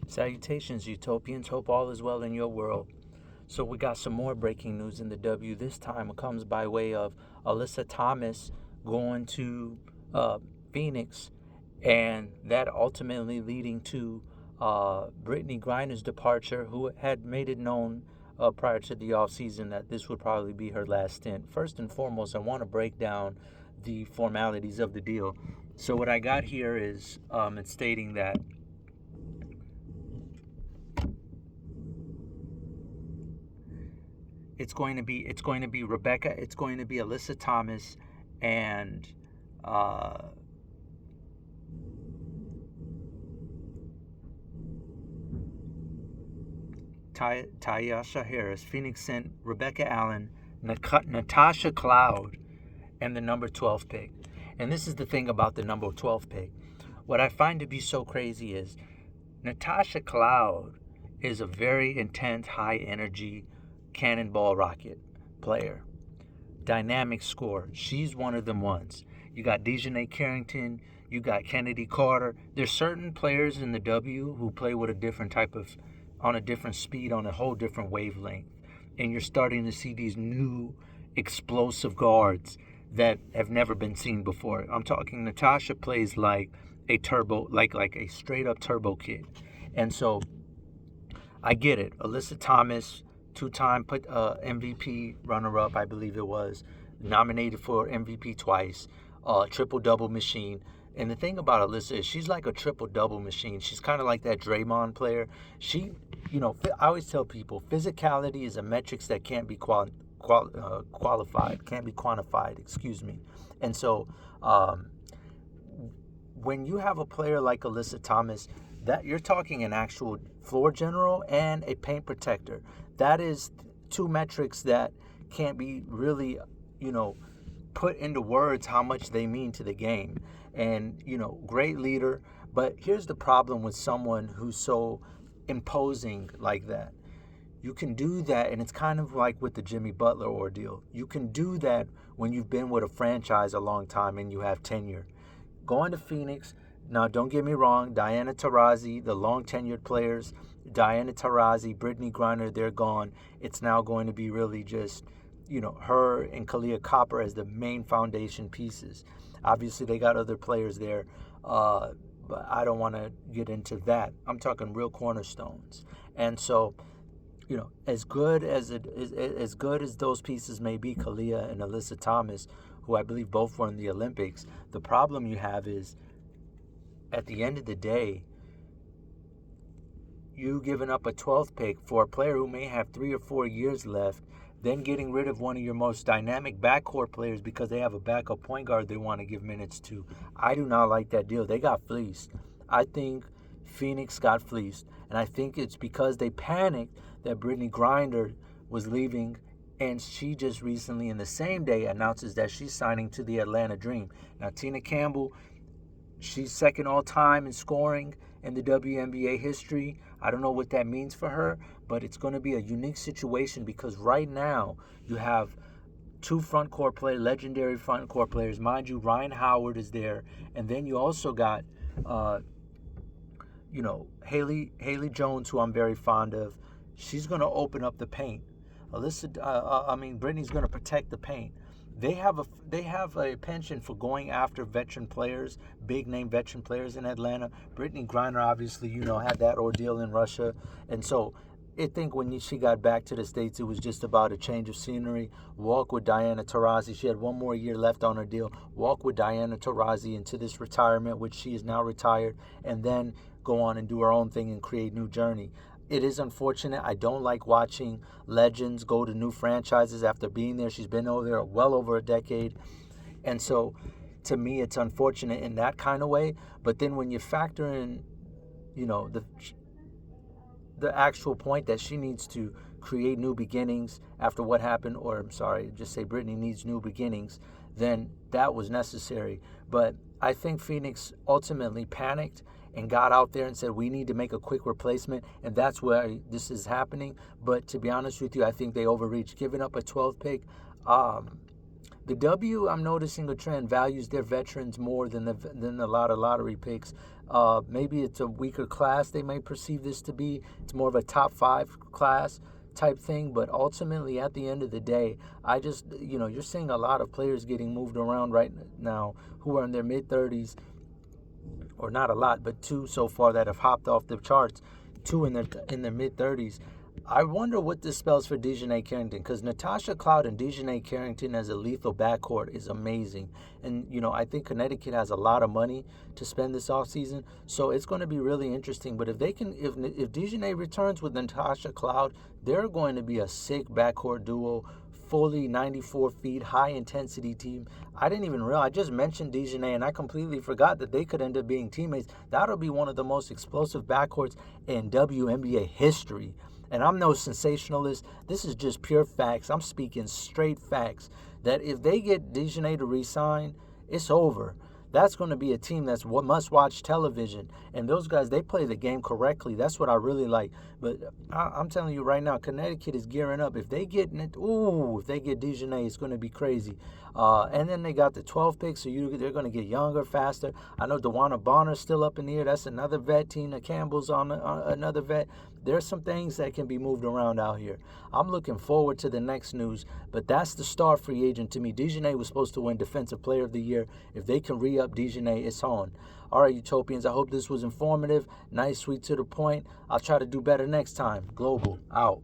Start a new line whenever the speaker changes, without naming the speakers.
Salutations, Utopians. Hope all is well in your world. So, we got some more breaking news in the W. This time it comes by way of Alyssa Thomas going to Phoenix, and that ultimately leading to Brittany Griner's departure, who had made it known prior to the offseason that this would probably be her last stint. First and foremost, I want to break down the formalities of the deal. So, what I got here is it's stating that it's going to be Rebecca, it's going to be Alyssa Thomas, and Tyasha Harris. Phoenix sent Rebecca Allen, Natasha Cloud, and the number 12 pick. And this is the thing about the number 12 pick. What I find to be so crazy is Natasha Cloud is a very intense, high energy cannonball rocket player. Dynamic scorer. She's one of them ones. You got Dejanay Carrington, you got Kennedy Carter. There's certain players in the W who play with a different type of, on a different speed, on a whole different wavelength. And you're starting to see these new explosive guards that have never been seen before. I'm talking Natasha plays like a turbo, like a straight up turbo kid. And so I get it. Alyssa Thomas, two-time MVP runner-up, I believe it was, nominated for MVP twice, triple-double machine. And the thing about Alyssa is she's like a triple-double machine. She's kind of like that Draymond player. She, I always tell people, physicality is a metrics that can't be qualified, can't be quantified, excuse me. And so when you have a player like Alyssa Thomas, that you're talking an actual floor general and a paint protector. That is two metrics that can't be really, put into words how much they mean to the game. And, great leader. But here's the problem with someone who's so imposing like that. You can do that, and it's kind of like with the Jimmy Butler ordeal. You can do that when you've been with a franchise a long time and you have tenure. Going to Phoenix, now don't get me wrong, Diana Taurasi, the long-tenured players, Diana Taurasi, Brittany Griner, they're gone. It's now going to be really just, her and Kalia Copper as the main foundation pieces. Obviously, they got other players there, but I don't want to get into that. I'm talking real cornerstones. And so, as good as those pieces may be, Kalia and Alyssa Thomas, who I believe both were in the Olympics, the problem you have is, at the end of the day, you giving up a 12th pick for a player who may have 3 or 4 years left, then getting rid of one of your most dynamic backcourt players because they have a backup point guard they want to give minutes to. I do not like that deal. They got fleeced. I think Phoenix got fleeced, and I think it's because they panicked that Brittany Griner was leaving, and she just recently, in the same day, announces that she's signing to the Atlanta Dream. Now, Tina Campbell, she's second all-time in scoring in the WNBA history. I don't know what that means for her, but it's going to be a unique situation because right now you have two legendary front court players. Mind you, Ryan Howard is there, and then you also got, Haley Jones, who I'm very fond of. She's going to open up the paint. Brittany's going to protect the paint. They have a penchant for going after veteran players, big name veteran players in Atlanta. Brittany Griner, obviously, had that ordeal in Russia, and so I think when she got back to the States, it was just about a change of scenery. Walk with Diana Taurasi. She had one more year left on her deal. Walk with Diana Taurasi into this retirement, which she is now retired, and then go on and do her own thing and create new journey. It is unfortunate. I don't like watching legends go to new franchises after being there. She's been over there well over a decade. And so, to me, it's unfortunate in that kind of way. But then when you factor in, the actual point that she needs to create new beginnings after what happened, or I'm sorry, just say Brittany needs new beginnings, then that was necessary. But I think Phoenix ultimately panicked and got out there and said, we need to make a quick replacement, and that's where this is happening. But to be honest with you, I think they overreached, giving up a 12th pick. The W, I'm noticing a trend, values their veterans more than a lot of lottery picks. Maybe it's a weaker class they may perceive this to be. It's more of a top 5 class type thing. But ultimately, at the end of the day, I just, you're seeing a lot of players getting moved around right now who are in their mid-30s, or not a lot, but 2 so far that have hopped off the charts, 2 in their mid-30s. I wonder what this spells for Dejanay Carrington, because Natasha Cloud and Dejanay Carrington as a lethal backcourt is amazing. And, I think Connecticut has a lot of money to spend this offseason, so it's going to be really interesting. But if Dejanay returns with Natasha Cloud, they're going to be a sick backcourt duo, fully 94 feet, high-intensity team. I didn't even realize, I just mentioned Dejanay, and I completely forgot that they could end up being teammates. That'll be one of the most explosive backcourts in WNBA history. And I'm no sensationalist. This is just pure facts. I'm speaking straight facts. That if they get Dejanay to re-sign, it's over. That's going to be a team that's must-watch television. And those guys, they play the game correctly. That's what I really like. But I'm telling you right now, Connecticut is gearing up. If they get Dejanay, it's going to be crazy. And then they got the 12th pick, so they're going to get younger, faster. I know DeWanna Bonner's still up in the air. That's another vet. Tina Campbell's on another vet. There's some things that can be moved around out here. I'm looking forward to the next news, but that's the star free agent to me. Dejanay was supposed to win Defensive Player of the Year. If they can re-up Dejanay, it's on. All right, Utopians, I hope this was informative, nice, sweet, to the point. I'll try to do better next time. Global, out.